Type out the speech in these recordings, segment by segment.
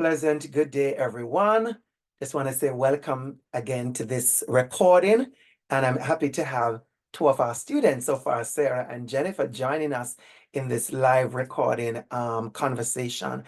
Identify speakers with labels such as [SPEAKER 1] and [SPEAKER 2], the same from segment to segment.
[SPEAKER 1] Pleasant good day, everyone. Just want to say welcome again to this recording, and I'm happy to have two of our students so far, Sarah and Jennifer, joining us in this live recording conversation.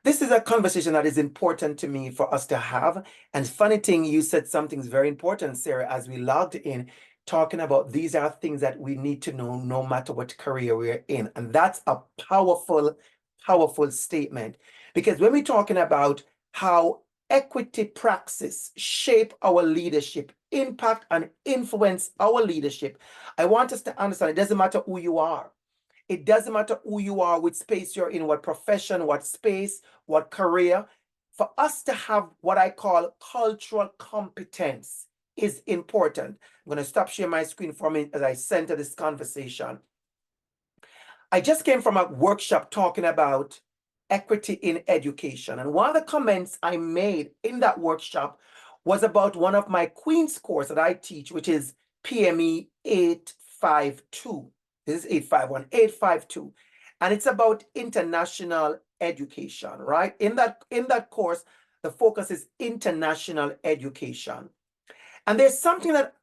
[SPEAKER 1] This is a conversation that is important to me for us to have. And funny thing, you said something's very important, Sarah, as we logged in, talking about these are things that we need to know no matter what career we're in. And that's a powerful, powerful statement. Because when we're talking about how equity praxis shape our leadership, impact and influence our leadership, I want us to understand it doesn't matter who you are. It doesn't matter who you are, which space you're in, what profession, what space, what career. For us to have what I call cultural competence is important. I'm going to stop sharing my screen for a minute as I center this conversation. I just came from a workshop talking about equity in education. And one of the comments I made in that workshop was about one of my Queen's course that I teach, which is PME 852. This is 851, 852. And it's about international education, right? In that course, the focus is international education. And there's something that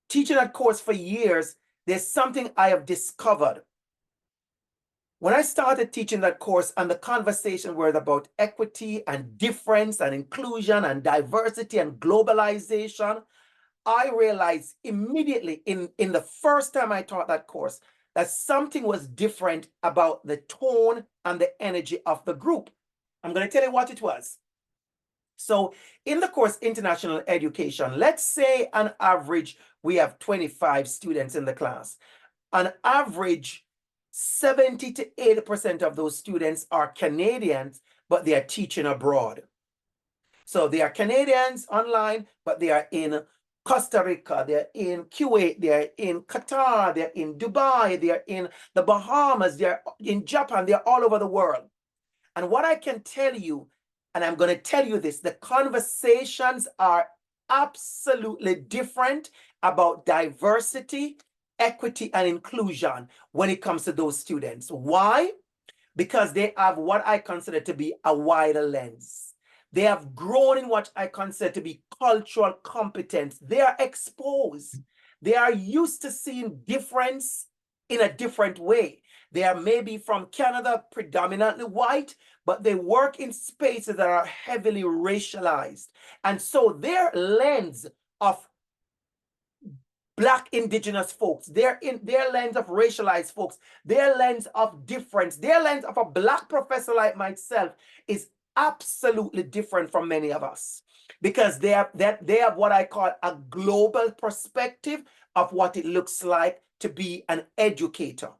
[SPEAKER 1] teaching that course for years, there's something I have discovered. When I started teaching that course and the conversation was about equity and difference and inclusion and diversity and globalization, I realized immediately in the first time I taught that course that something was different about the tone and the energy of the group. I'm going to tell you what it was. So in the course International Education, let's say on average, we have 25 students in the class. On average, 70 to 80% of those students are Canadians, but they are teaching abroad. So they are Canadians online, but they are in Costa Rica, they're in Kuwait, they're in Qatar, they're in Dubai, they're in the Bahamas, they're in Japan, they're all over the world. And what I can tell you, and I'm going to tell you this, the conversations are absolutely different about diversity, equity, and inclusion when it comes to those students. Why? Because they have what I consider to be a wider lens. They have grown in what I consider to be cultural competence. They are exposed. They are used to seeing difference in a different way. They are maybe from Canada, predominantly white, but they work in spaces that are heavily racialized. And so their lens of Black Indigenous folks, their lens of racialized folks, their lens of difference, their lens of a Black professor like myself is absolutely different from many of us, because they have what I call a global perspective of what it looks like to be an educator.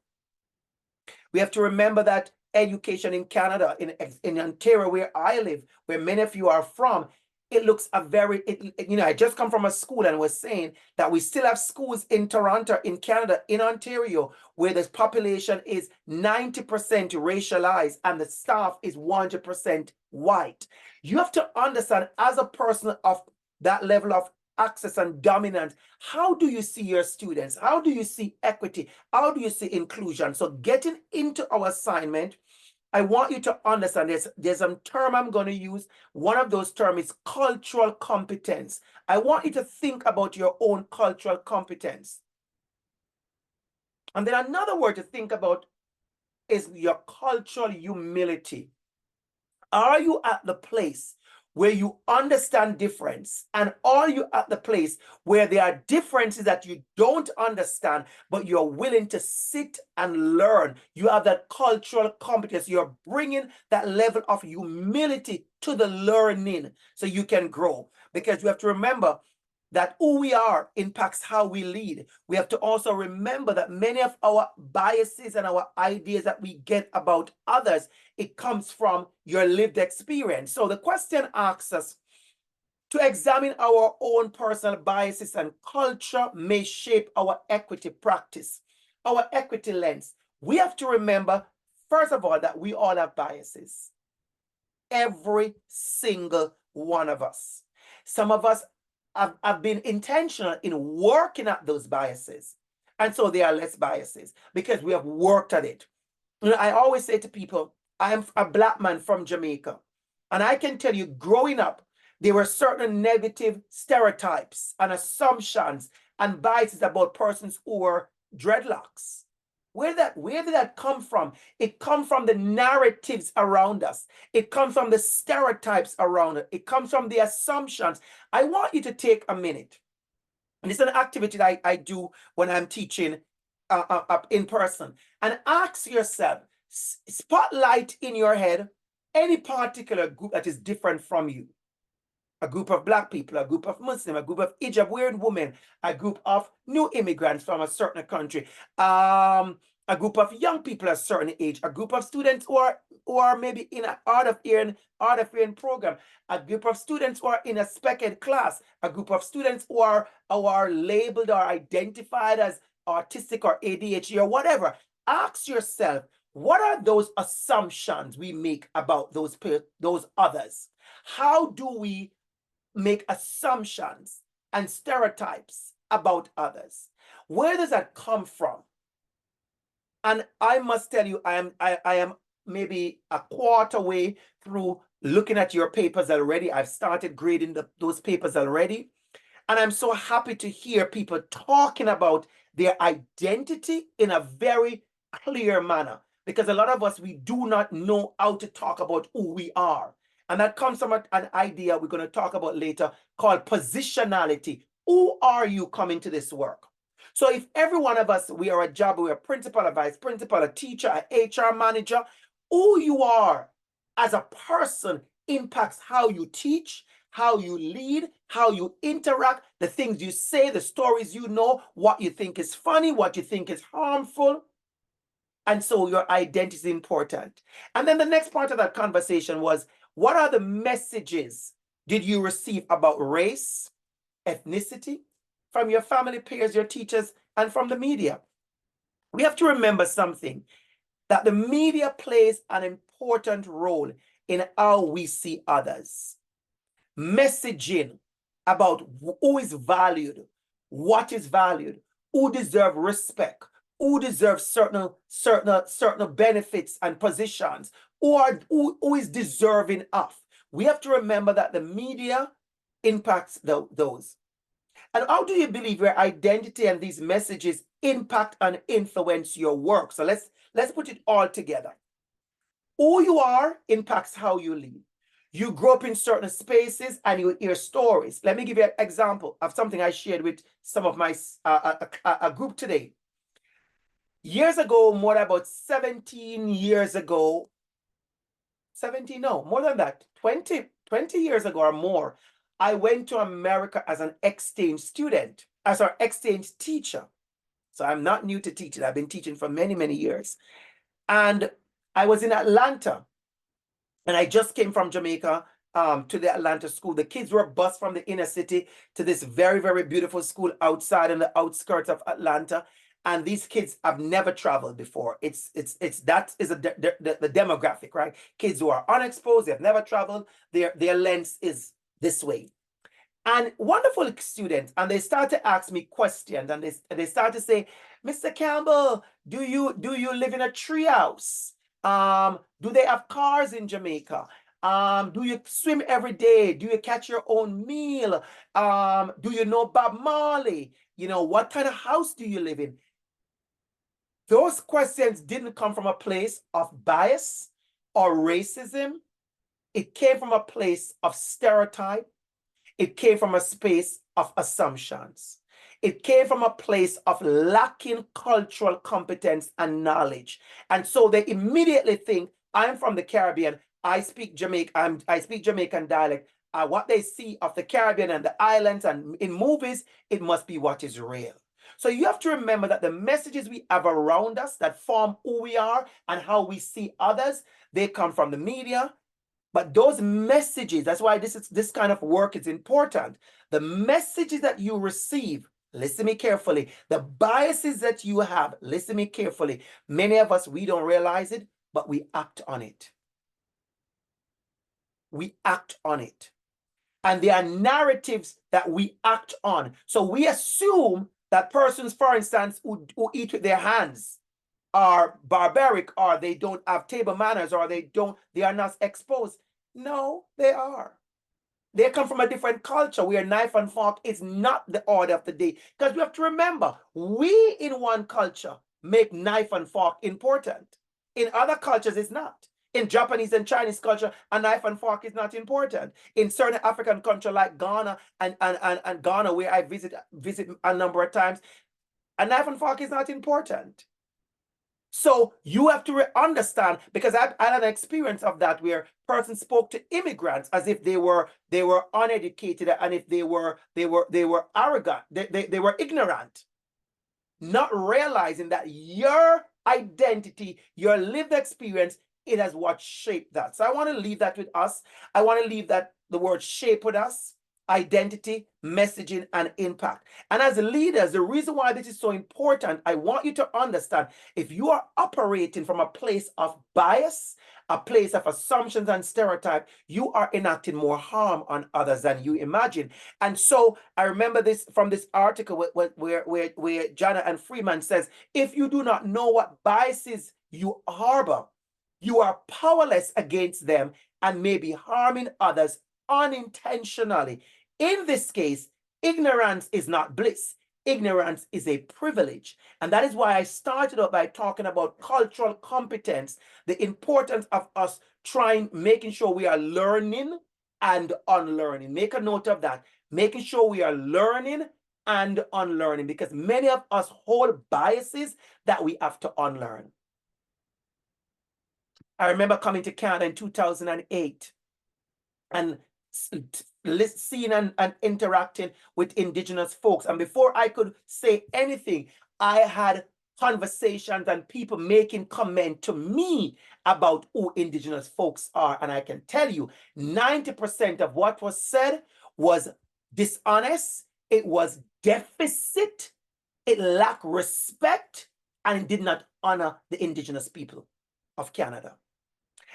[SPEAKER 1] We have to remember that education in Canada, in Ontario, where I live, where many of you are from, it looks I just come from a school and was saying that we still have schools in Toronto, in Canada, in Ontario, where the population is 90% racialized and the staff is 100% white. You have to understand, as a person of that level of access and dominance, how do you see your students? How do you see equity? How do you see inclusion? So getting into our assignment, I want you to understand there's a term I'm going to use. One of those terms is cultural competence. I want you to think about your own cultural competence. And then another word to think about is your cultural humility. Are you at the place where you understand difference? And are you at the place where there are differences that you don't understand, but you're willing to sit and learn? You have that cultural competence. You're bringing that level of humility to the learning so you can grow. Because you have to remember that who we are impacts how we lead. We have to also remember that many of our biases and our ideas that we get about others, it comes from your lived experience. So the question asks us to examine our own personal biases, and culture may shape our equity practice, our equity lens. We have to remember, first of all, that we all have biases. Every single one of us. Some of us have been intentional in working at those biases. And so there are less biases because we have worked at it. I always say to people, I am a Black man from Jamaica. And I can tell you, growing up, there were certain negative stereotypes and assumptions and biases about persons who were dreadlocks. Where did that come from? It comes from the narratives around us. It comes from the stereotypes around it. It comes from the assumptions. I want you to take a minute. And it's an activity that I do when I'm teaching up in person. And ask yourself, spotlight in your head any particular group that is different from you. A group of Black people, a group of Muslim, a group of hijab-wearing women, a group of new immigrants from a certain country, a group of young people at a certain age, a group of students who are maybe in an art of hearing program, a group of students who are in a spec-ed class, a group of students who are labeled or identified as autistic or ADHD or whatever. Ask yourself, what are those assumptions we make about those others? How do we make assumptions and stereotypes about others? Where does that come from? And I must tell you, I am maybe a quarter way through looking at your papers already. I've started grading those papers already. And I'm so happy to hear people talking about their identity in a very clear manner. Because a lot of us, we do not know how to talk about who we are. And that comes from an idea we're going to talk about later called positionality. Who are you coming to this work? So if every one of us, we are a job, we're a principal, a vice principal, a teacher, an HR manager, who you are as a person impacts how you teach, how you lead, how you interact, the things you say, the stories you know, what you think is funny, what you think is harmful. And so your identity is important. And then the next part of that conversation was, what are the messages did you receive about race, ethnicity, from your family, peers, your teachers, and from the media? We have to remember something, that the media plays an important role in how we see others. Messaging about who is valued, what is valued, who deserves respect, who deserves certain benefits and positions, who is deserving of. We have to remember that the media impacts those. And how do you believe your identity and these messages impact and influence your work? So let's put it all together. Who you are impacts how you lead. You grow up in certain spaces and you hear stories. Let me give you an example of something I shared with some of my a group today. Years ago, more than about 17 years ago, 17, no, more than that, 20 years ago or more, I went to America as an exchange student, as an exchange teacher. So I'm not new to teaching. I've been teaching for many, many years. And I was in Atlanta, and I just came from Jamaica to the Atlanta school. The kids were bused from the inner city to this very, very beautiful school outside in the outskirts of Atlanta. And these kids have never traveled before. The demographic, right? Kids who are unexposed, they've never traveled, their lens is this way. And wonderful students, and they start to ask me questions, and they start to say, Mr. Campbell, do you live in a tree house? Do they have cars in Jamaica? Do you swim every day? Do you catch your own meal? Do you know Bob Marley? You know, what kind of house do you live in? Those questions didn't come from a place of bias or racism. It came from a place of stereotype. It came from a space of assumptions. It came from a place of lacking cultural competence and knowledge. And so they immediately think, I'm from the Caribbean, I speak Jamaican dialect. What they see of the Caribbean and the islands and in movies, it must be what is real. So you have to remember that the messages we have around us that form who we are and how we see others, they come from the media. But those messages, that's why this kind of work is important. The messages that you receive, listen to me carefully. The biases that you have, listen to me carefully. Many of us, we don't realize it, but we act on it. We act on it. And there are narratives that we act on. So we assume that persons, for instance, who eat with their hands are barbaric, or they don't have table manners, or they are not exposed. No, they are. They come from a different culture where knife and fork is not the order of the day. Because we have to remember, we in one culture make knife and fork important. In other cultures, it's not. In Japanese and Chinese culture, a knife and fork is not important. In certain African countries like Ghana and Ghana, where I visit a number of times, a knife and fork is not important. So you have to understand, because I had an experience of that where person spoke to immigrants as if they were uneducated, and if they were arrogant, they were ignorant, not realizing that your identity, your lived experience, it has what shaped that. So I want to leave that with us. I want to leave that the word shape with us. Identity, messaging, and impact. And as leaders, the reason why this is so important, I want you to understand, if you are operating from a place of bias, a place of assumptions and stereotype, you are enacting more harm on others than you imagine. And so I remember this from this article where Jana and Freeman says, if you do not know what biases you harbor, you are powerless against them and may be harming others unintentionally. In this case, ignorance is not bliss. Ignorance is a privilege. And that is why I started out by talking about cultural competence, the importance of us making sure we are learning and unlearning. Make a note of that. Making sure we are learning and unlearning, because many of us hold biases that we have to unlearn. I remember coming to Canada in 2008 and seeing and interacting with Indigenous folks. And before I could say anything, I had conversations and people making comment to me about who Indigenous folks are. And I can tell you, 90% of what was said was dishonest, it was deficit, it lacked respect, and it did not honor the Indigenous people of Canada.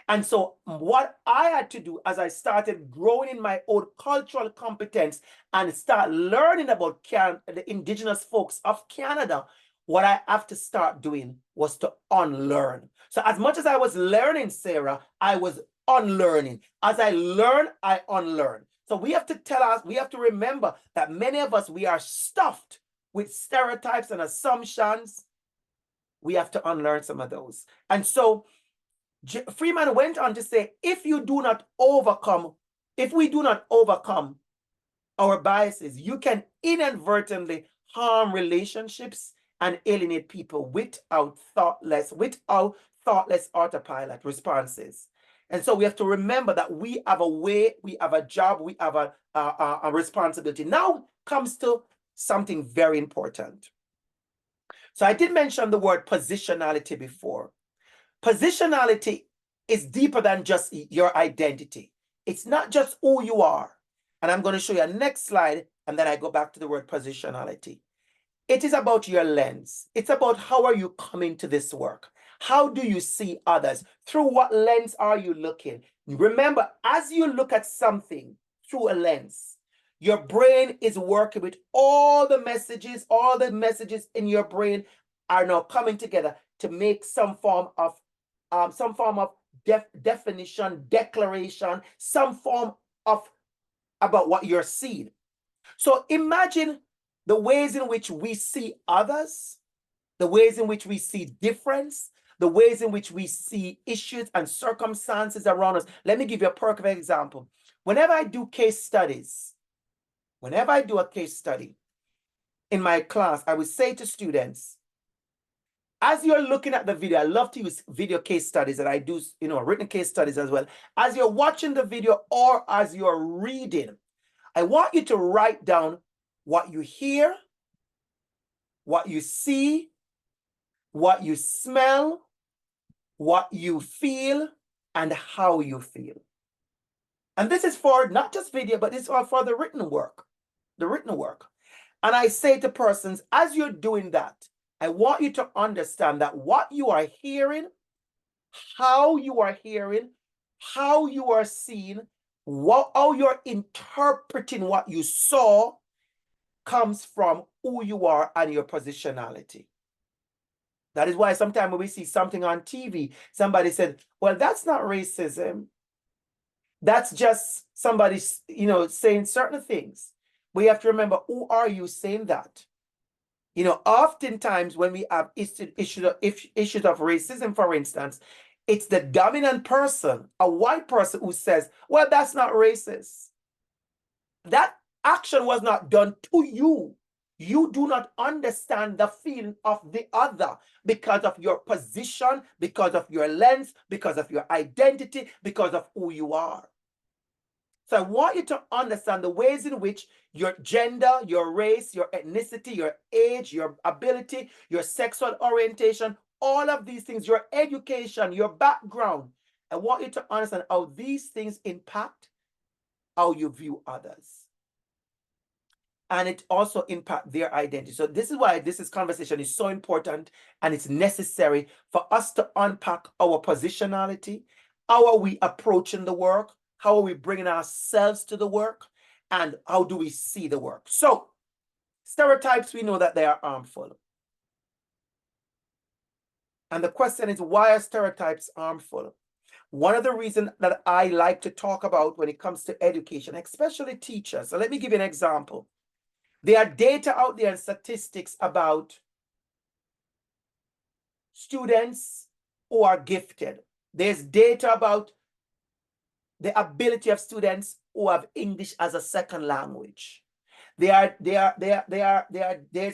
[SPEAKER 1] And so what I had to do as I started growing in my own cultural competence and start learning about the Indigenous folks of Canada, what I have to start doing was to unlearn. So as much as I was learning, Sarah, I was unlearning. As I learn, I unlearn. So we have to remember that many of us, we are stuffed with stereotypes and assumptions. We have to unlearn some of those. And so Freeman went on to say, if we do not overcome our biases, you can inadvertently harm relationships and alienate people without thoughtless autopilot responses. And so we have to remember that we have a way, we have a job, we have a responsibility. Now comes to something very important. So I did mention the word positionality before. Positionality is deeper than just your identity. It's not just who you are. And I'm going to show you a next slide, and then I go back to the word positionality. It is about your lens. It's about how are you coming to this work? How do you see others? Through what lens are you looking? Remember, as you look at something through a lens, your brain is working with all the messages in your brain are now coming together to make some form of definition, declaration, some form of about what you're seeing. So imagine the ways in which we see others, the ways in which we see difference, the ways in which we see issues and circumstances around us. Let me give you a perfect example. Whenever I do case studies, whenever I do a case study in my class, I would say to students, as you're looking at the video, I love to use video case studies, and I do, written case studies as well. As you're watching the video or as you're reading, I want you to write down what you hear, what you see, what you smell, what you feel, and how you feel. And this is for not just video, but it's for the written work, And I say to persons, as you're doing that, I want you to understand that what you are hearing, how you are hearing, how you are seeing, how you're interpreting what you saw comes from who you are and your positionality. That is why sometimes when we see something on TV, somebody said, well, that's not racism. That's just somebody, saying certain things. We have to remember, who are you saying that? Oftentimes when we have issues of racism, for instance, it's the dominant person, a white person, who says, well, that's not racist. That action was not done to you. You do not understand the feeling of the other because of your position, because of your lens, because of your identity, because of who you are. So I want you to understand the ways in which your gender, your race, your ethnicity, your age, your ability, your sexual orientation, all of these things, your education, your background. I want you to understand how these things impact how you view others. And it also impacts their identity. So this is why this conversation is so important, and it's necessary for us to unpack our positionality. How are we approaching the work? How are we bringing ourselves to the work? And how do we see the work? So stereotypes, we know that they are harmful. And the question is, why are stereotypes harmful? One of the reasons that I like to talk about when it comes to education, especially teachers. So let me give you an example. There are data out there and statistics about students who are gifted. There's data about the ability of students who have English as a second language. There's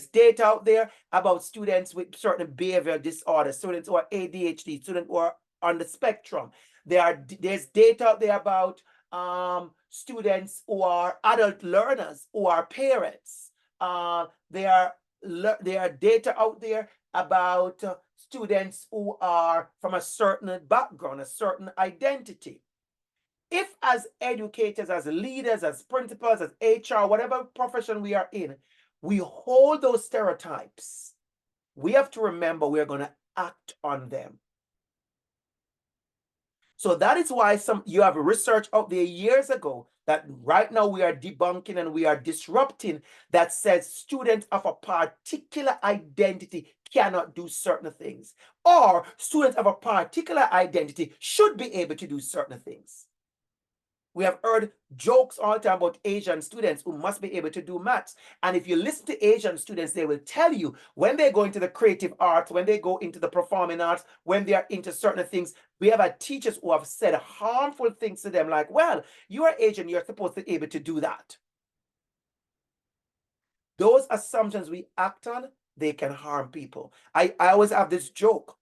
[SPEAKER 1] data out there about students with certain behavioral disorders, students who are ADHD, students who are on the spectrum. There's data out there about students who are adult learners, who are parents. There are data out there about students who are from a certain background, a certain identity. If as educators, as leaders, as principals, as HR, whatever profession we are in, we hold those stereotypes, we have to remember we're going to act on them. So that is why you have research out there years ago that right now we are debunking and we are disrupting, that says students of a particular identity cannot do certain things, or students of a particular identity should be able to do certain things. We have heard jokes all the time about Asian students who must be able to do maths. And if you listen to Asian students, they will tell you when they go into the creative arts, when they go into the performing arts, when they are into certain things, we have had teachers who have said harmful things to them like, well, you are Asian, you're supposed to be able to do that. Those assumptions we act on, they can harm people. I always have this joke.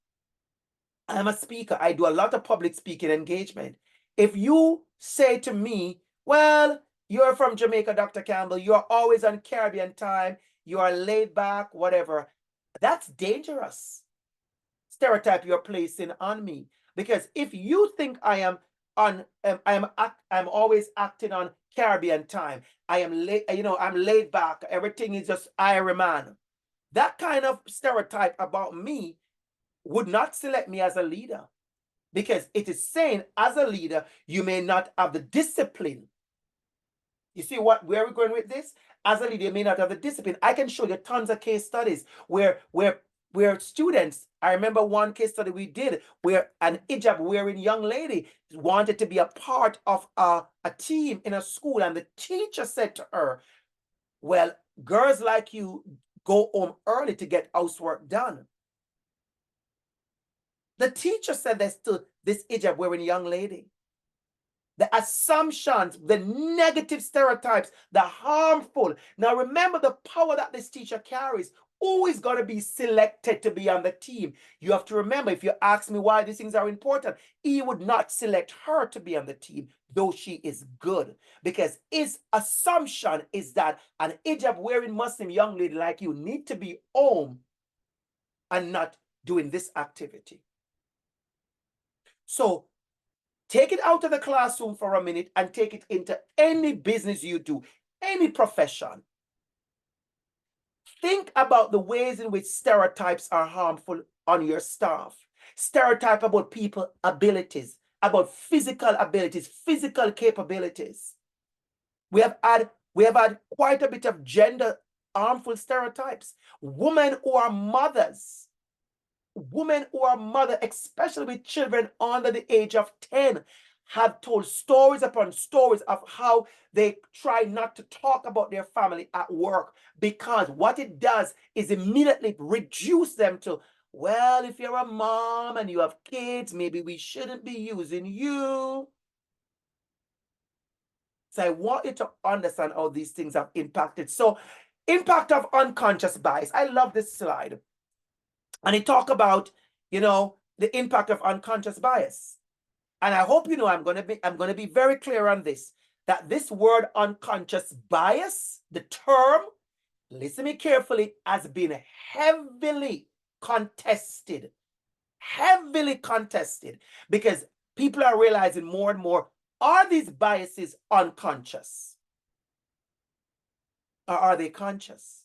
[SPEAKER 1] I'm a speaker. I do a lot of public speaking engagement. If you say to me, well, you're from Jamaica, Dr. Campbell, you're always on Caribbean time, you are laid back, whatever, that's dangerous stereotype you're placing on me. Because if you think I am I'm always acting on Caribbean time, I am late, I'm laid back, everything is just Irie man, that kind of stereotype about me would not select me as a leader. Because it is saying, as a leader, you may not have the discipline. You see where we're going with this? As a leader, you may not have the discipline. I can show you tons of case studies where students, I remember one case study we did where an hijab wearing young lady wanted to be a part of a team in a school, and the teacher said to her, well, girls like you go home early to get housework done. The teacher said this to this hijab wearing young lady. The assumptions, the negative stereotypes, the harmful. Now remember the power that this teacher carries. Who is going to be selected to be on the team? You have to remember, if you ask me why these things are important, he would not select her to be on the team, though she is good. Because his assumption is that an hijab wearing Muslim young lady like you need to be home and not doing this activity. So take it out of the classroom for a minute and take it into any business you do, any profession. Think about the ways in which stereotypes are harmful on your staff. Stereotype about people's abilities, about physical abilities, physical capabilities. We have had quite a bit of gender harmful stereotypes. Women who are mothers, especially with children under the age of 10, have told stories upon stories of how they try not to talk about their family at work, because what it does is immediately reduce them to, well, if you're a mom and you have kids, maybe we shouldn't be using you. So I want you to understand how these things have impacted. So impact of unconscious bias. I love this slide. And it talk about, the impact of unconscious bias. And I hope you know I'm going to be very clear on this, that this word unconscious bias, the term, listen me carefully, has been heavily contested, because people are realizing more and more, are these biases unconscious or are they conscious?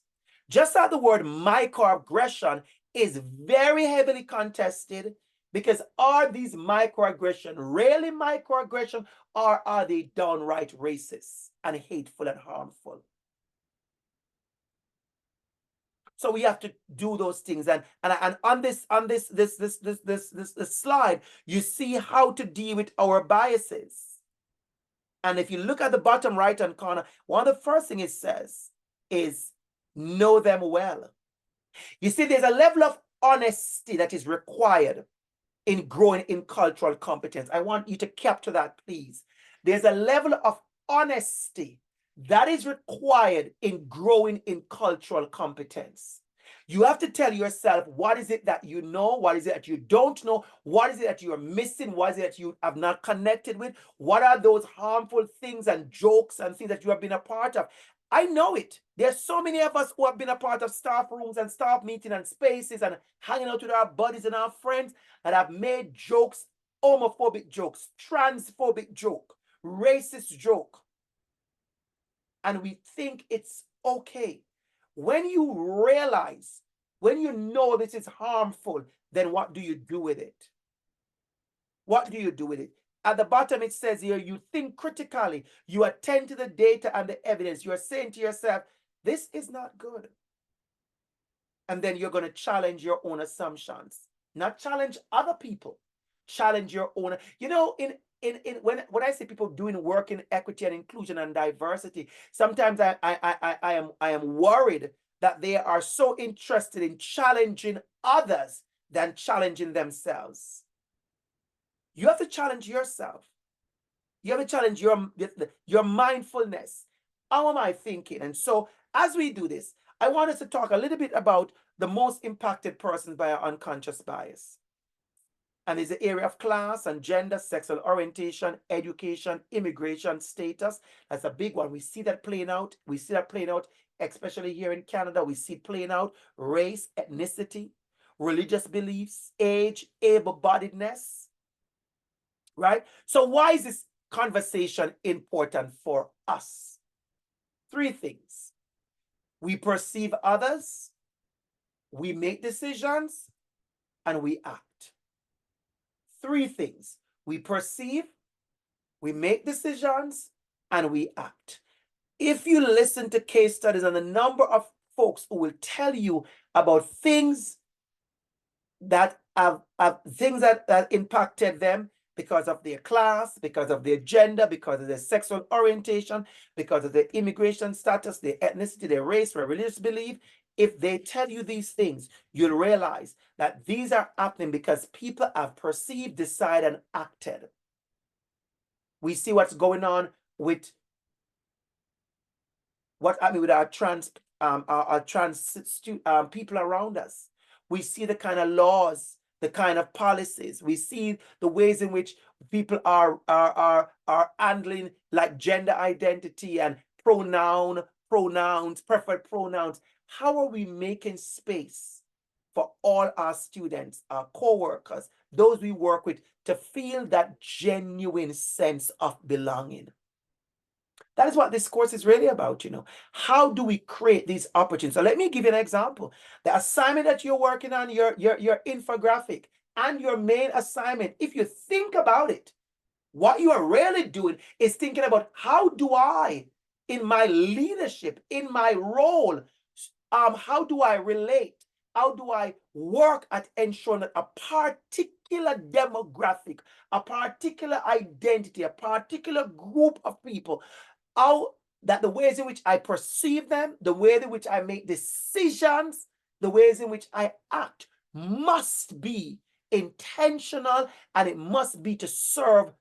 [SPEAKER 1] Just like the word microaggression is very heavily contested, because are these microaggression really microaggression, or are they downright racist and hateful and harmful? So we have to do those things, and on this slide, you see how to deal with our biases. And if you look at the bottom right hand corner, one of the first things it says is know them well. You see, there's a level of honesty that is required in growing in cultural competence. I want you to capture that, please. There's a level of honesty that is required in growing in cultural competence. You have to tell yourself, what is it that you know? What is it that you don't know? What is it that you are missing? What is it that you have not connected with? What are those harmful things and jokes and things that you have been a part of? I know it. There's so many of us who have been a part of staff rooms and staff meetings and spaces and hanging out with our buddies and our friends that have made jokes, homophobic jokes, transphobic joke, racist joke. And we think it's okay. When you realize, when you know this is harmful, then what do you do with it? What do you do with it? At the bottom, it says here, you think critically, you attend to the data and the evidence. You're saying to yourself, this is not good. And then you're going to challenge your own assumptions, not challenge other people, challenge your own. When I see people doing work in equity and inclusion and diversity, sometimes I am worried that they are so interested in challenging others than challenging themselves. You have to challenge yourself. You have to challenge your mindfulness. How am I thinking? And so as we do this, I want us to talk a little bit about the most impacted persons by our unconscious bias. And it's the area of class and gender, sexual orientation, education, immigration status. That's a big one. We see that playing out. We see that playing out, especially here in Canada. We see it playing out. Race, ethnicity, religious beliefs, age, able-bodiedness. Right? So why is this conversation important for us? 3 things. We perceive others, we make decisions, and we act. 3 things. We perceive, we make decisions, and we act. If you listen to case studies and the number of folks who will tell you about things that have things that impacted them, because of their class, because of their gender, because of their sexual orientation, because of their immigration status, their ethnicity, their race, their religious belief, if they tell you these things, you'll realize that these are happening because people have perceived, decided, and acted. We see what's going on with what happened with our trans people around us. We see the kind of laws, the kind of policies. We see the ways in which people are handling like gender identity and pronouns, preferred pronouns. How are we making space for all our students, our co-workers, those we work with, to feel that genuine sense of belonging? That is what this course is really about, How do we create these opportunities? So let me give you an example. The assignment that you're working on, your infographic, and your main assignment, if you think about it, what you are really doing is thinking about, how do I, in my leadership, in my role, how do I relate? How do I work at ensuring that a particular demographic, a particular identity, a particular group of people, how that the ways in which I perceive them, the way in which I make decisions, the ways in which I act must be intentional, and it must be to serve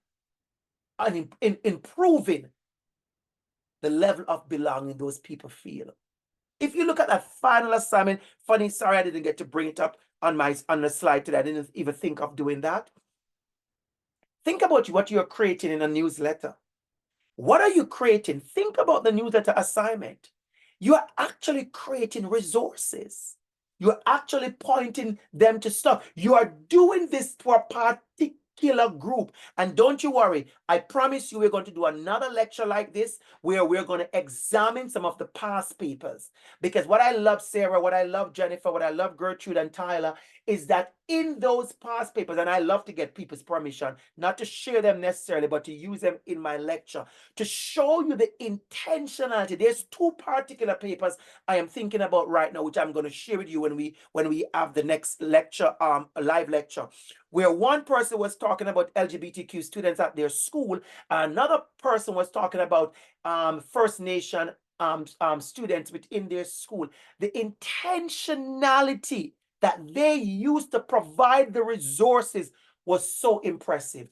[SPEAKER 1] and in improving the level of belonging those people feel. If you look at that final assignment, funny, sorry I didn't get to bring it up on the slide today. I didn't even think of doing that. Think about what you're creating in a newsletter. What are you creating? Think about the newsletter assignment. You are actually creating resources. You're actually pointing them to stuff. You are doing this to a particular group. And don't you worry, I promise you we're going to do another lecture like this where we're going to examine some of the past papers. Because what I love, Sarah, what I love, Jennifer, what I love, Gertrude and Tyler, is that in those past papers, and I love to get people's permission, not to share them necessarily, but to use them in my lecture, to show you the intentionality. There's two particular papers I am thinking about right now, which I'm going to share with you when we have the next lecture, a live lecture, where one person was talking about LGBTQ students at their school, another person was talking about First Nation students within their school. The intentionality that they used to provide the resources was so impressive.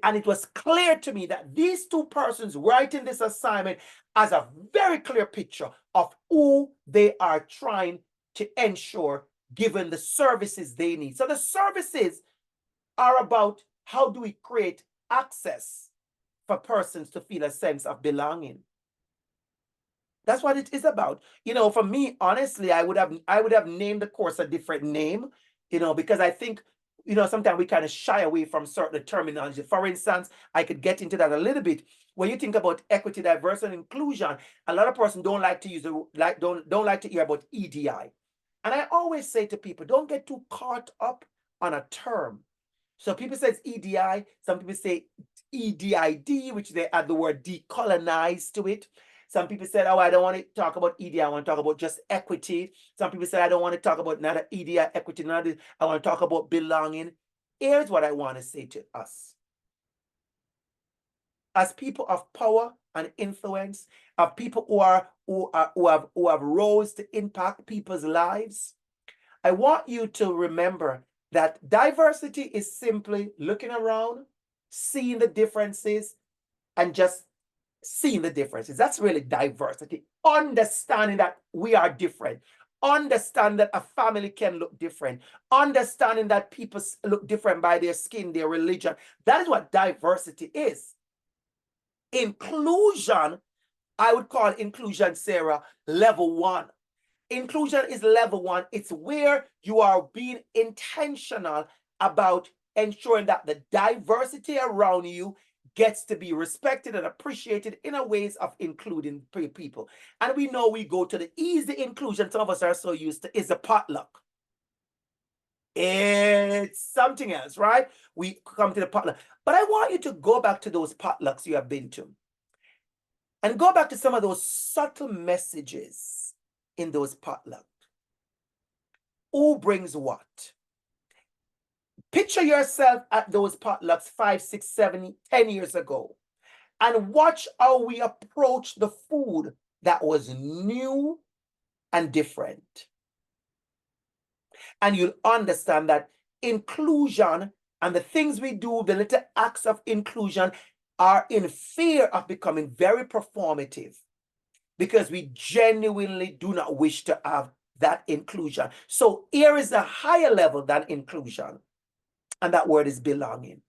[SPEAKER 1] And it was clear to me that these two persons writing this assignment has a very clear picture of who they are trying to ensure given the services they need. So the services are about how do we create access for persons to feel a sense of belonging. That's what it is about. You know, for me, honestly, I would have named the course a different name, you know, because I think, you know, sometimes we kind of shy away from certain terminology. For instance, I could get into that a little bit. When you think about equity, diversity, and inclusion, a lot of persons don't like to use don't like to hear about EDI. And I always say to people, don't get too caught up on a term. So people say it's EDI, some people say EDID, which they add the word decolonize to it. Some people said, oh, I don't want to talk about EDI, I want to talk about just equity. Some people said, I don't want to talk about neither EDI, equity, neither, I want to talk about belonging. Here's what I want to say to us. As people of power and influence, of people who have rose to impact people's lives, I want you to remember that diversity is simply looking around, seeing the differences, and just seeing the differences. That's really diversity. Understanding that we are different. Understand that a family can look different. Understanding that people look different by their skin, their religion. That is what diversity is. Inclusion, I would call inclusion, Sarah, level 1. Inclusion is level 1. It's where you are being intentional about ensuring that the diversity around you gets to be respected and appreciated in a ways of including people. And we know we go to the easy inclusion, some of us are so used to, is the potluck. It's something else, right? We come to the potluck. But I want you to go back to those potlucks you have been to and go back to some of those subtle messages in those potlucks. Who brings what? Picture yourself at those potlucks 5, 6, 7, 10 years ago and watch how we approach the food that was new and different. And you'll understand that inclusion and the things we do, the little acts of inclusion, are in fear of becoming very performative because we genuinely do not wish to have that inclusion. So here is a higher level than inclusion, and that word is belonging.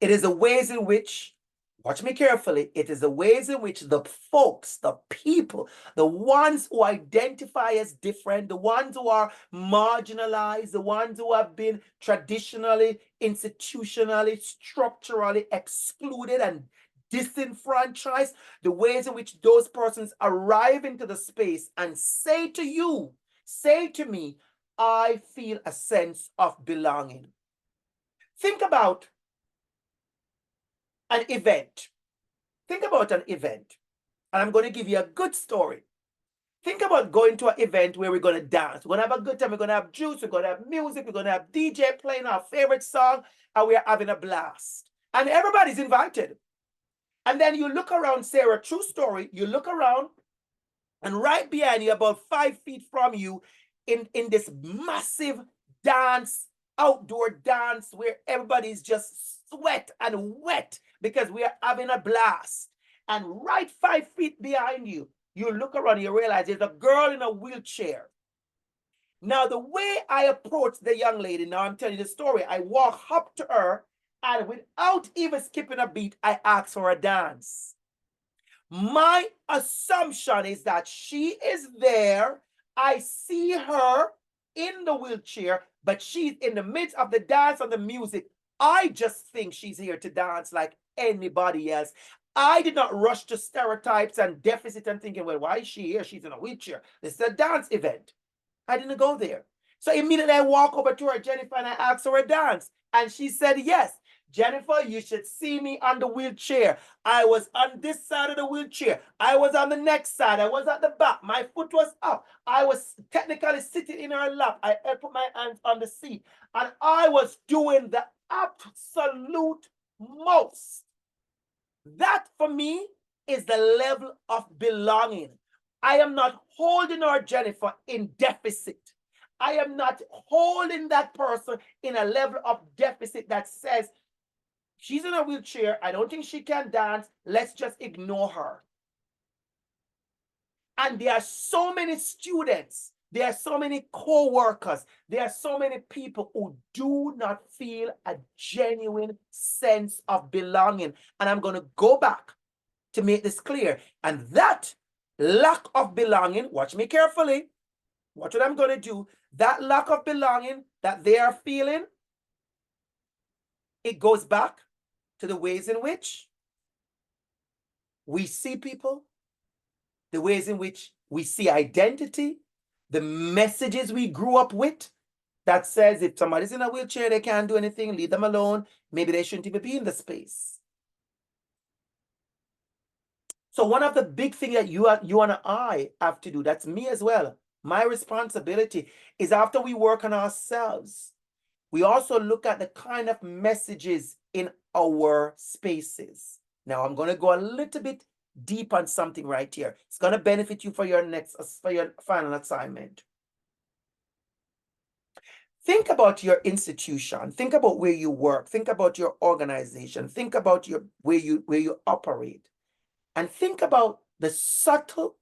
[SPEAKER 1] It is the ways in which, watch me carefully, it is the ways in which the folks, the people, the ones who identify as different, the ones who are marginalized, the ones who have been traditionally, institutionally, structurally excluded and disenfranchised, the ways in which those persons arrive into the space and say to you, say to me, I feel a sense of belonging. Think about an event. Think about an event. And I'm going to give you a good story. Think about going to an event where we're going to dance. We're going to have a good time. We're going to have juice. We're going to have music. We're going to have DJ playing our favorite song, and we're having a blast. And everybody's invited. And then you look around, Sarah, true story, you look around, and right behind you, about 5 feet from you, in this massive dance, outdoor dance, where everybody's just sweat and wet because we are having a blast. And right 5 feet behind you, you look around, you realize there's a girl in a wheelchair. Now, the way I approached the young lady, now I'm telling you the story, I walk up to her, and without even skipping a beat, I asked for a dance. My assumption is that she is there. I see her in the wheelchair, but she's in the midst of the dance and the music. I just think she's here to dance like anybody else. I did not rush to stereotypes and deficit and thinking, well, why is she here? She's in a wheelchair. This is a dance event. I didn't go there. So immediately I walk over to her, Jennifer, and I asked her a dance. And she said, yes. Jennifer, you should see me on the wheelchair. I was on this side of the wheelchair. I was on the next side. I was at the back. My foot was up. I was technically sitting in her lap. I put my hands on the seat. And I was doing the absolute most. That for me is the level of belonging. I am not holding our Jennifer in deficit. I am not holding that person in a level of deficit that says, she's in a wheelchair, I don't think she can dance, let's just ignore her. And there are so many students, there are so many co-workers, there are so many people who do not feel a genuine sense of belonging. And I'm going to go back to make this clear. And that lack of belonging, watch me carefully, watch what I'm going to do, that lack of belonging that they are feeling, it goes back to the ways in which we see people, the ways in which we see identity, the messages we grew up with that says if somebody's in a wheelchair, they can't do anything, leave them alone, maybe they shouldn't even be in the space. So one of the big things that you and I have to do, that's me as well, my responsibility is after we work on ourselves, we also look at the kind of messages in our spaces. Now, I'm going to go a little bit deep on something right here. It's going to benefit you for your final assignment. Think about your institution. Think about where you work. Think about your organization. Think about where you operate. And think about the subtle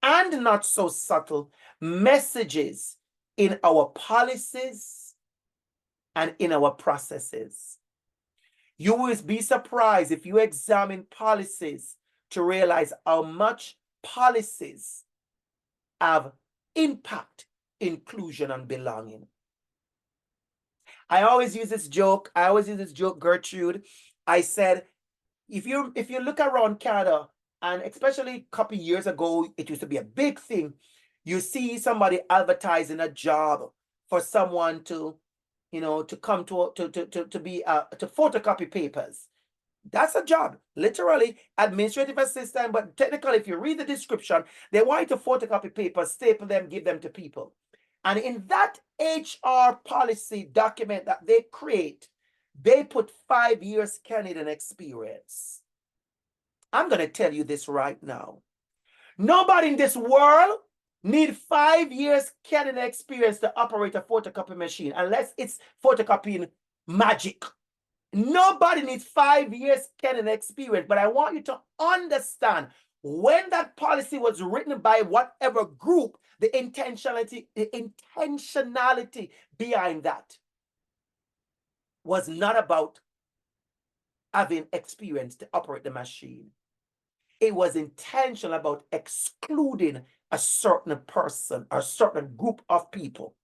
[SPEAKER 1] and not so subtle messages in our policies and in our processes. You will be surprised if you examine policies to realize how much policies have impact, inclusion, and belonging. I always use this joke, Gertrude. I said, if you look around Canada, and especially a couple of years ago, it used to be a big thing. You see somebody advertising a job for someone to, to come to photocopy papers. That's a job, literally administrative assistant. But technically, if you read the description, they want you to photocopy papers, staple them, give them to people. And in that HR policy document that they create, they put 5 years Canadian experience. I'm going to tell you this right now. Nobody in this world need 5 years Canadian experience to operate a photocopy machine, unless it's photocopying magic. Nobody needs 5 years Canadian experience. But I want you to understand, when that policy was written by whatever group, the intentionality behind that was not about having experience to operate the machine. It was intentional about excluding a certain person, a certain group of people.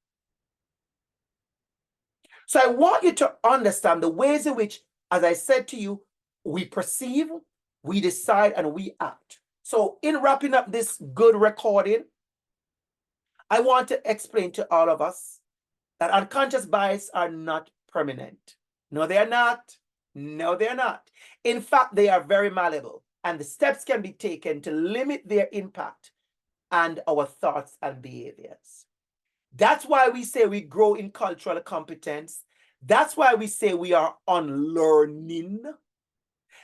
[SPEAKER 1] So I want you to understand the ways in which, as I said to you, we perceive, we decide, and we act. So in wrapping up this good recording, I want to explain to all of us that unconscious bias are not permanent. No, they are not. No, they're not. In fact, they are very malleable, and the steps can be taken to limit their impact and our thoughts and behaviors. That's why we say we grow in cultural competence. That's why we say we are unlearning.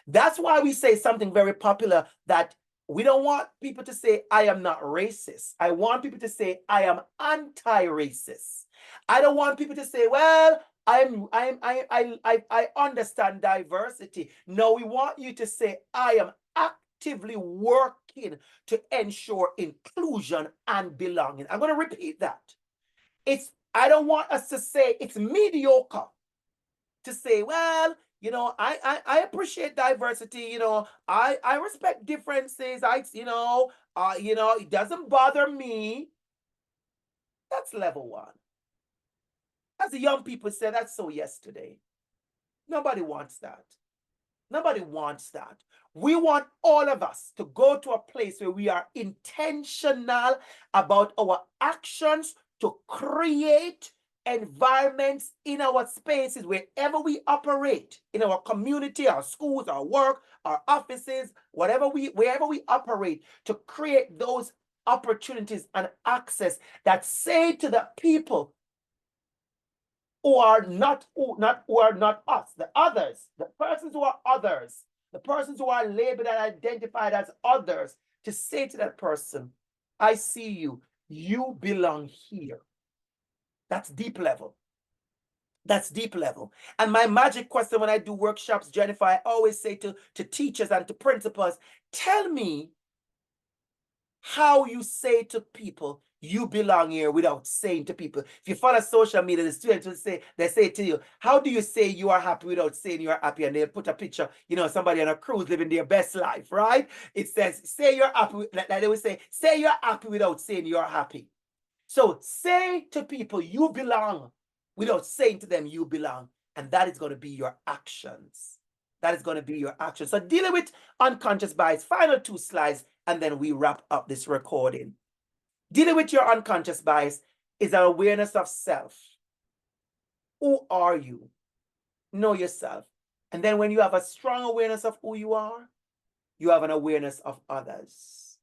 [SPEAKER 1] That's why we say something very popular, that we don't want people to say, I am not racist. I want people to say, I am anti-racist. I don't want people to say, well, I understand diversity. No, we want you to say, I am actively working to ensure inclusion and belonging. I'm going to repeat that. I don't want us to say it's mediocre to say, well, you know, I appreciate diversity, you know, I respect differences, it doesn't bother me. That's level one. As the young people said, that's so yesterday. Nobody wants that. Nobody wants that. We want all of us to go to a place where we are intentional about our actions to create environments in our spaces, wherever we operate, in our community, our schools, our work, our offices, wherever we operate, to create those opportunities and access that say to the people who are not us, the others, the persons who are others, the persons who are labeled and identified as others, to say to that person, I see you, you belong here. That's deep level. That's deep level. And my magic question when I do workshops, Jennifer, I always say to teachers and to principals, tell me how you say to people, you belong here, without saying to people. If you follow social media, the students will say, they say to you, how do you say you are happy without saying you're happy? And they'll put a picture, you know, somebody on a cruise living their best life, right? It says, say you're happy, like they will say you're happy without saying you're happy. So say to people, you belong, without saying to them, you belong. And that is going to be your actions. That is going to be your action. So dealing with unconscious bias, final 2 slides, and then we wrap up this recording. Dealing with your unconscious bias is an awareness of self. Who are you? Know yourself. And then when you have a strong awareness of who you are, you have an awareness of others.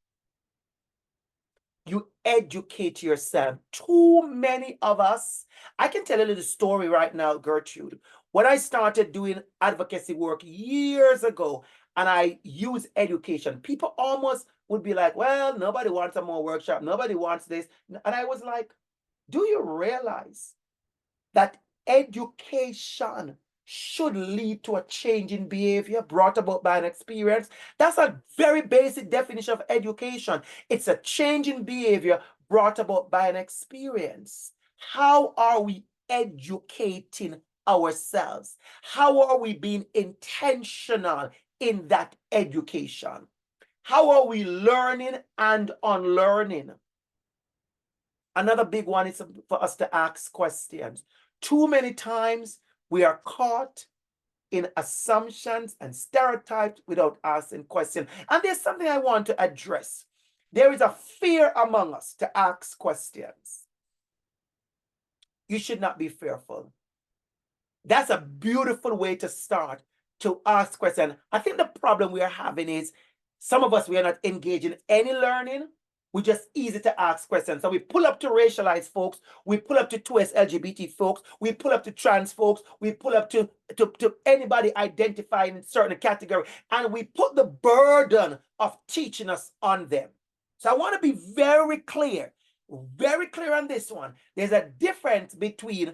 [SPEAKER 1] You educate yourself. Too many of us, I can tell a little story right now, Gertrude. When I started doing advocacy work years ago, and I use education, people almost would be like, well, nobody wants a more workshop. Nobody wants this. And I was like, do you realize that education should lead to a change in behavior brought about by an experience? That's a very basic definition of education. It's a change in behavior brought about by an experience. How are we educating ourselves? How are we being intentional in that education? How are we learning and unlearning? Another big one is for us to ask questions. Too many times we are caught in assumptions and stereotypes without asking questions. And there's something I want to address. There is a fear among us to ask questions. You should not be fearful. That's a beautiful way to start, to ask questions. I think the problem we are having is some of us, we are not engaging in any learning. We're just easy to ask questions. So we pull up to racialized folks, we pull up to 2S LGBT folks, we pull up to trans folks, we pull up to anybody identifying in certain category, and we put the burden of teaching us on them. So I want to be very clear on this one. There's a difference between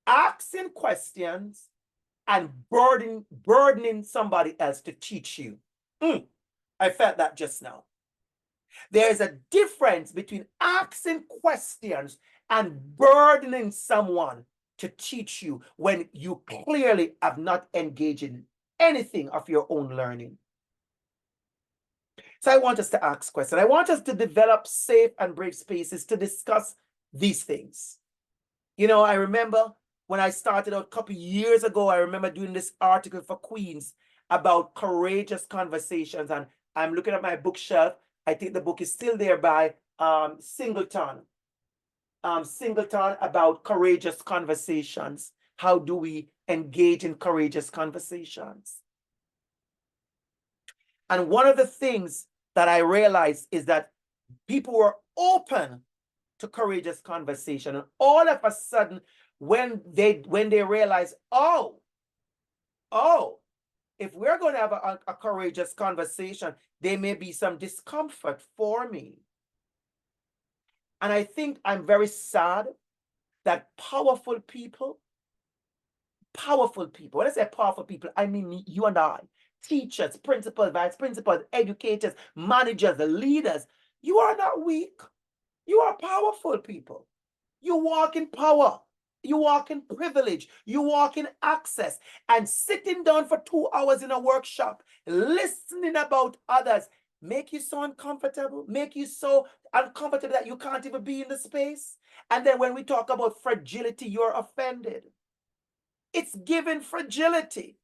[SPEAKER 1] asking questions and burdening somebody else to teach you. I felt that just now. There is a difference between asking questions and burdening someone to teach you when you clearly have not engaged in anything of your own learning. So I want us to ask questions. I want us to develop safe and brave spaces to discuss these things. You know, I remember when I started out a couple of years ago, I remember doing this article for Queens about courageous conversations. And I'm looking at my bookshelf. I think the book is still there by Singleton. Singleton, about courageous conversations. How do we engage in courageous conversations? And one of the things that I realized is that People were open to courageous conversation. And all of a sudden, when they realize, oh, if we're going to have a courageous conversation, there may be some discomfort for me. And I think I'm very sad that powerful people, when I say powerful people, I mean you and I, teachers, principals, vice principals, educators, managers, leaders, you are not weak. You are powerful people. You walk in power. You walk in privilege. You walk in access. And sitting down for 2 hours in a workshop, listening about others, make you so uncomfortable, make you so uncomfortable that you can't even be in the space. And then when we talk about fragility, you're offended. It's given fragility.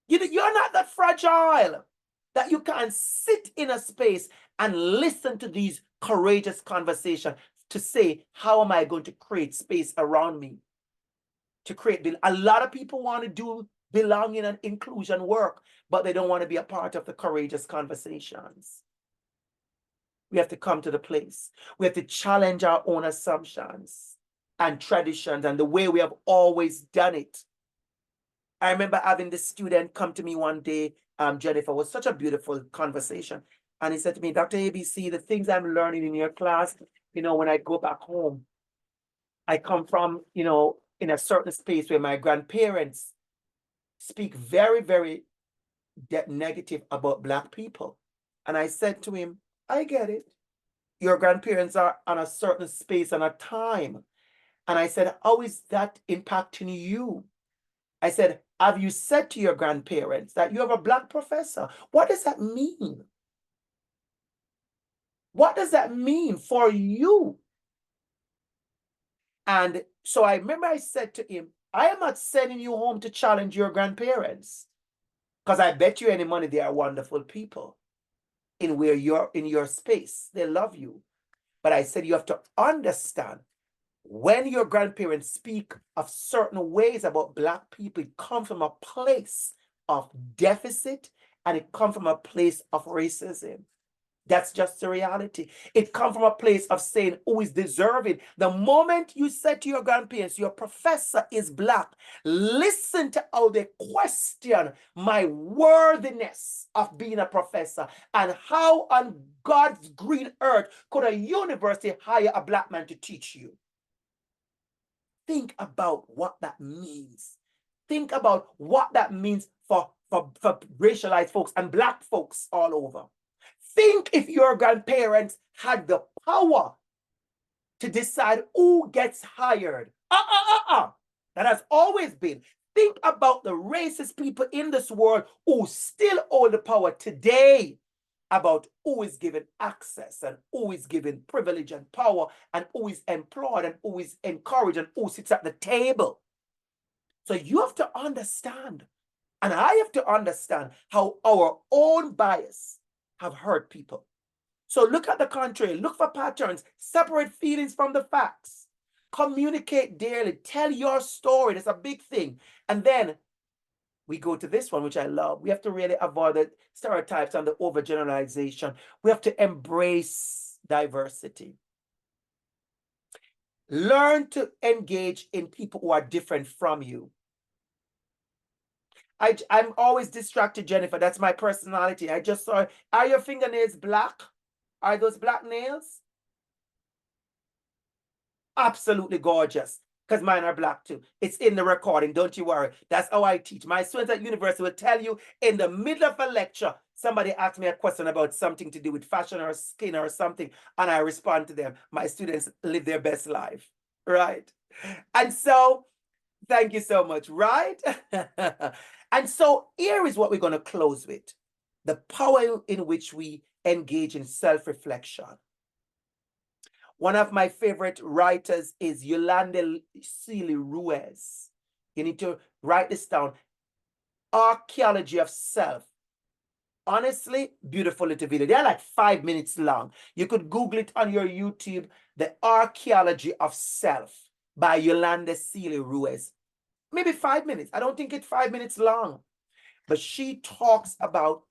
[SPEAKER 1] You're not that fragile that you can sit in a space and listen to these courageous conversations to say, how am I going to create space around me? To create, a lot of people want to do belonging and inclusion work, but they don't want to be a part of the courageous conversations. We have to come to the place. We have to challenge our own assumptions and traditions and the way we have always done it. I remember having this student come to me one day, Jennifer, it was such a beautiful conversation. And he said to me, Dr. ABC, the things I'm learning in your class, when I go back home, I come from, in a certain space where my grandparents speak very, very negative about Black people. And I said to him, I get it. Your grandparents are on a certain space and a time. And I said, how is that impacting you? I said, have you said to your grandparents that you have a Black professor? What does that mean? What does that mean for you? And so I remember I said to him, I am not sending you home to challenge your grandparents, because I bet you any money they are wonderful people in your space. They love you. But I said you have to understand, when your grandparents speak of certain ways about Black people, it comes from a place of deficit and it comes from a place of racism. That's just the reality. It comes from a place of saying who is deserving. The moment you said to your grandparents, your professor is Black, listen to how they question my worthiness of being a professor and how on God's green earth could a university hire a Black man to teach you. Think about what that means. Think about what that means for racialized folks and Black folks all over. Think if your grandparents had the power to decide who gets hired. That has always been. Think about the racist people in this world who still hold the power today about who is given access and who is given privilege and power and who is employed and who is encouraged and who sits at the table. So you have to understand, and I have to understand how our own bias have hurt people. So look at the contrary, look for patterns, separate feelings from the facts, communicate daily, tell your story. That's a big thing. And then we go to this one, which I love. We have to really avoid the stereotypes and the overgeneralization. We have to embrace diversity. Learn to engage in people who are different from you. I'm always distracted, Jennifer. That's my personality. I just saw, are your fingernails black? Are those black nails? Absolutely gorgeous, because mine are black too. It's in the recording, don't you worry. That's how I teach. My students at university will tell you in the middle of a lecture, somebody asked me a question about something to do with fashion or skin or something, and I respond to them. My students live their best life, right? And so, thank you so much, right? And so here is what we're going to close with. The power in which we engage in self-reflection. One of my favorite writers is Yolanda Seeley Ruiz. You need to write this down. Archaeology of Self. Honestly, beautiful little video. They're like 5 minutes long. You could Google it on your YouTube. The Archaeology of Self by Yolanda Seeley Ruiz. Maybe 5 minutes. I don't think it's 5 minutes long. But she talks about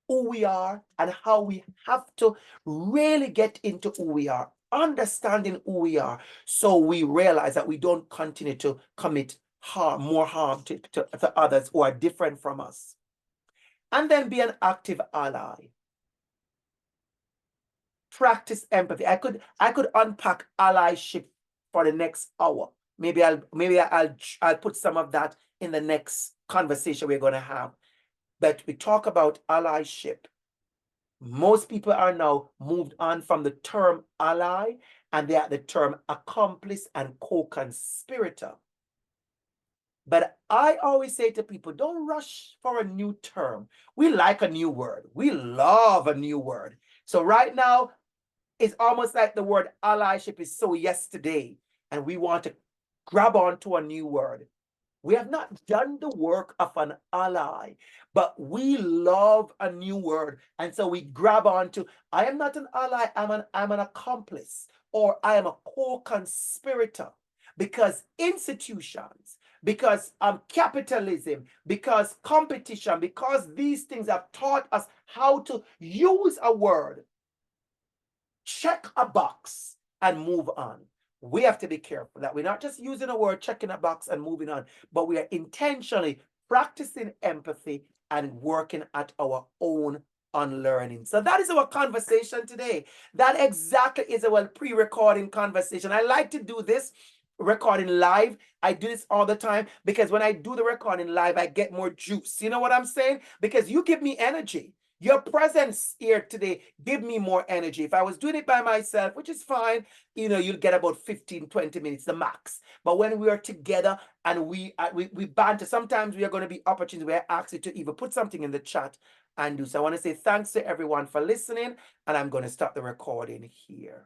[SPEAKER 1] who we are and how we have to really get into who we are, understanding who we are, so we realize that we don't continue to commit more harm to others who are different from us. And then be an active ally. Practice empathy. I could unpack allyship for the next hour. Maybe I'll put some of that in the next conversation we're going to have. But we talk about allyship. Most people are now moved on from the term ally, and they are the term accomplice and co-conspirator. But I always say to people, don't rush for a new term. We like a new word. We love a new word. So right now, it's almost like the word allyship is so yesterday, and we want to grab onto a new word. We have not done the work of an ally, but we love a new word. And so we grab onto, I am not an ally, I'm an accomplice, or I am a co-conspirator, because institutions, because capitalism, because competition, because these things have taught us how to use a word, check a box, and move on. We have to be careful that we're not just using a word, checking a box and moving on, but we are intentionally practicing empathy and working at our own unlearning. So that is our conversation today. That exactly is our pre-recording conversation. I like to do this recording live. I do this all the time because when I do the recording live, I get more juice. You know what I'm saying? Because you give me energy. Your presence here today give me more energy. If I was doing it by myself, which is fine, you'll get about 15, 20 minutes, the max. But when we are together and we banter, sometimes we are going to be opportunities where I ask you to even put something in the chat and do. So I want to say thanks to everyone for listening, and I'm going to stop the recording here.